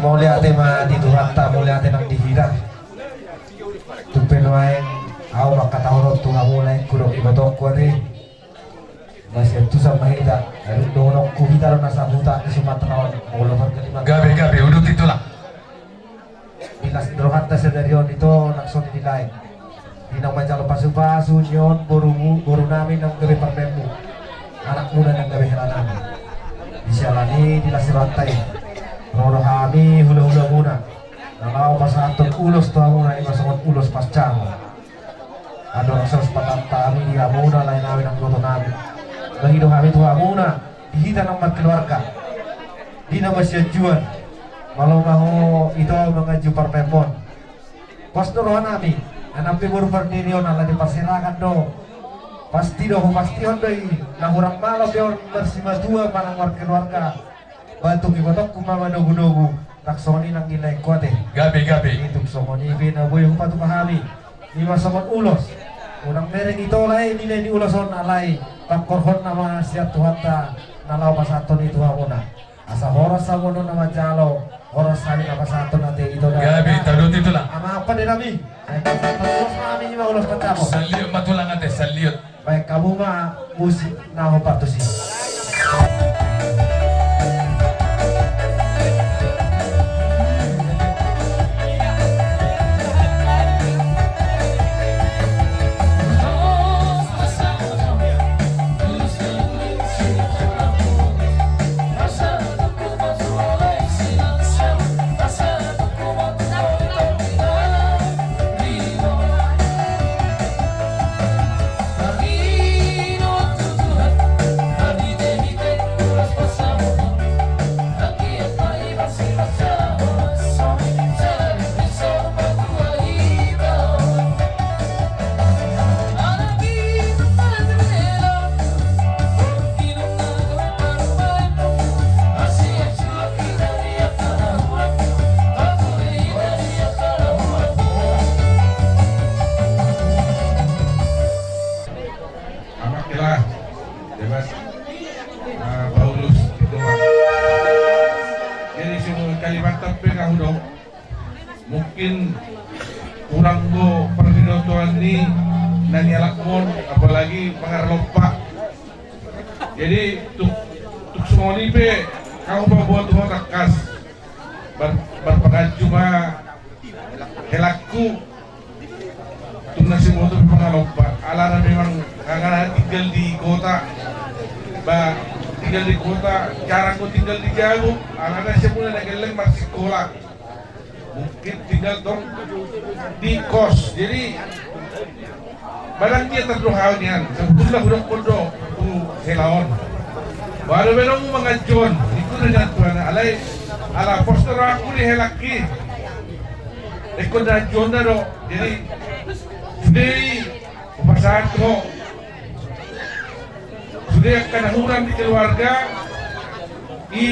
muli ate ma di Tuhan muli ate nang dihira tupen wae au makatahon tu mulai kurok ibatok ko ni masih tu sama hida aru donok ku kita nasa buta di Sumatera ulo kelima gabe udut itulah bilas drohat sedarion itu langsung dinilai dinang majalo pasu-pasu nyon boru nami nang gawe permemu anak muda nang gawe heranami disalani dilas rantai rono kami hula-hula muna kalau pasatun ulos tuh muna ima sangat ulos pascang ada rasa sepatah kami dia muna lain awin ang goto nami bahido kami tuh muna dihita ng keluarga di nama juan kalau mau itu mengaju perpemon pas rohan nami anak pibur berdirion ala dipasirakan do pasti on doi nah orang malam dia bersima dua panang keluarga batu kibatok kumama dogu-dogu taksoni nang nilai kuate gabe itu somoni bina boy patu pahami lima somon ulos orang mereng itu lai nilai di uloson alai pangkorhon nama siat Tuhan ta nalau pasaton itu hamuna asa horos samono nama jalo horos sali nama pasaton nate itu gabe tadut itulah ama apa deh nami terus kami lima ulos patamo saliut matulang ate saliut baik kamu mah musik naho patusi mungkin kurang go perdidotoan ni nanyalak mon apalagi pangarlopa jadi tuk semua ni pe kau buat tuh takas berpengaju mah helakku tuk nasi motor pangarlopa ala memang kangen tinggal di kota tinggal di kota jarang ku tinggal di jauh ala nasi mulai nageleng masih sekolah mungkin tinggal dong di kos jadi barang dia terdohaunya sebetulnya udah kodo tu helaon baru belum mengajuan itu dengan Tuhan alai ala poster aku di helaki ekor najuan dah jadi sudah upasan tu sudah kenahuran di keluarga i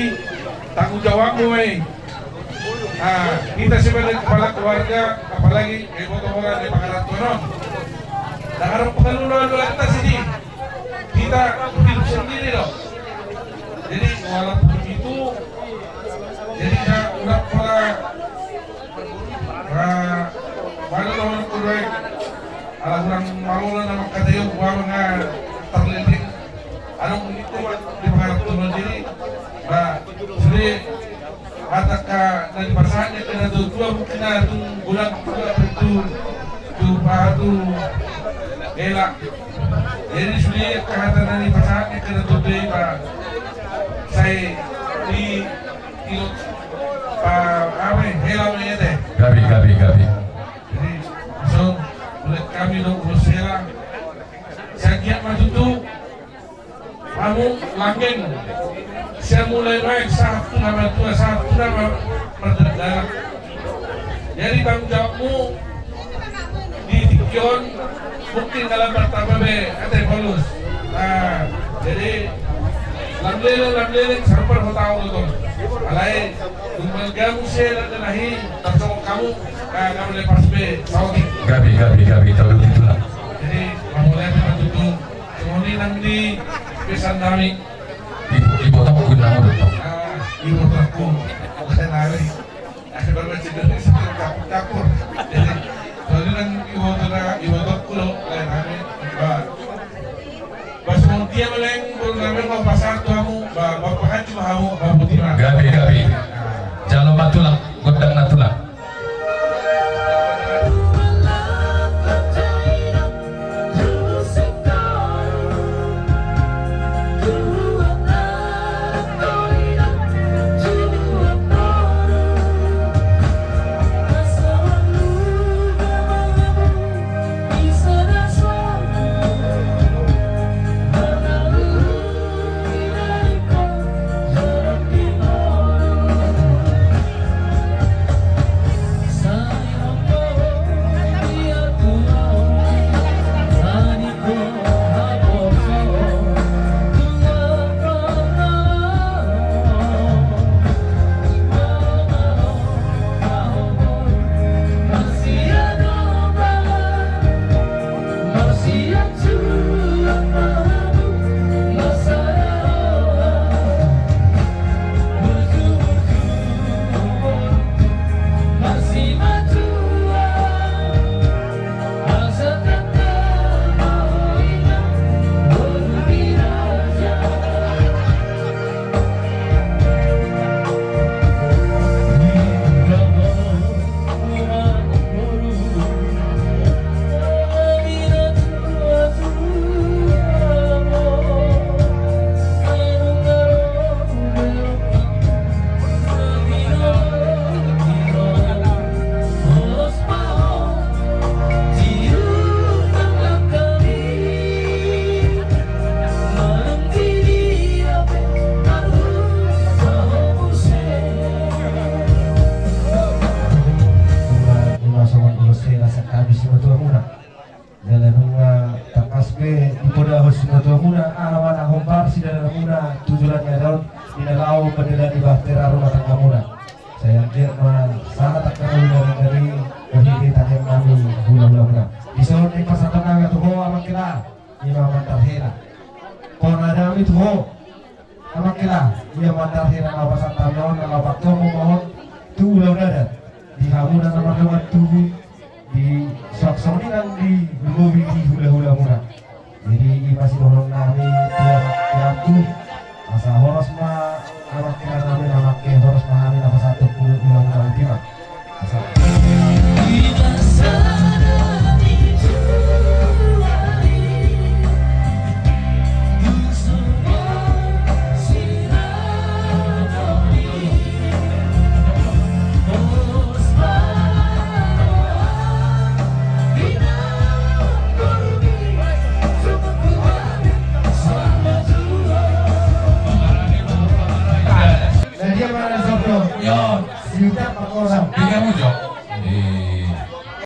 tanggung jawabmu kita sebagai kepala keluarga apalagi orang di Pangaratono dan harap pengeluaran kita sini kita hidup sendiri loh jadi walaupun itu jadi udah pada tahun kedua ala kurang malu lah nama kata yang buang terliling ada itu di Pangaratono jadi sudah kata dari pasangannya kena dua mungkin ada bulan itu padu elak jadi sudah kata dari pasangannya kena dua saya di kilo apa helamnya deh gabi jadi so boleh kami dong urus helam saya giat maju tuh kamu langgeng saya mulai naik satu nama dalam jadi tanggung jawabmu di Tikion mungkin dalam pertama ada bonus jadi lamleleng sampai tahu itu alai tumbal kamu saya dan nahi tapi kamu lepas saudi gabi tahu itulah jadi mulai tutup semuanya nanti pesan kami ibu tak guna betul ibu aku bukan lari Baru baca dari situ campur-campur. Jadi kalau nang iwotor kulo lain kami Bas mau dia meleng baru namin mau pasar tuamu bapak haji mahamu bapak timah. Gabi. Jalo matulang, godang natulang. Saya sangat terkenal dari kehidupan yang kami hula-hula. Di sana di pasar tanah itu ho amak kira, ima mantar hera. Konadam itu ho amak kira, ia mantar hera na pasar tanah na waktu mohon tu hula-hula. Di hamuna nama lewat tubuh di sok-sok dan di lubi di hula-hula muna. Jadi masih dorong nami tiap waktu masa horos ma amak kira nami amak ke horos ma nami nama satu puluh hula-hula ultima. Tiga mujo.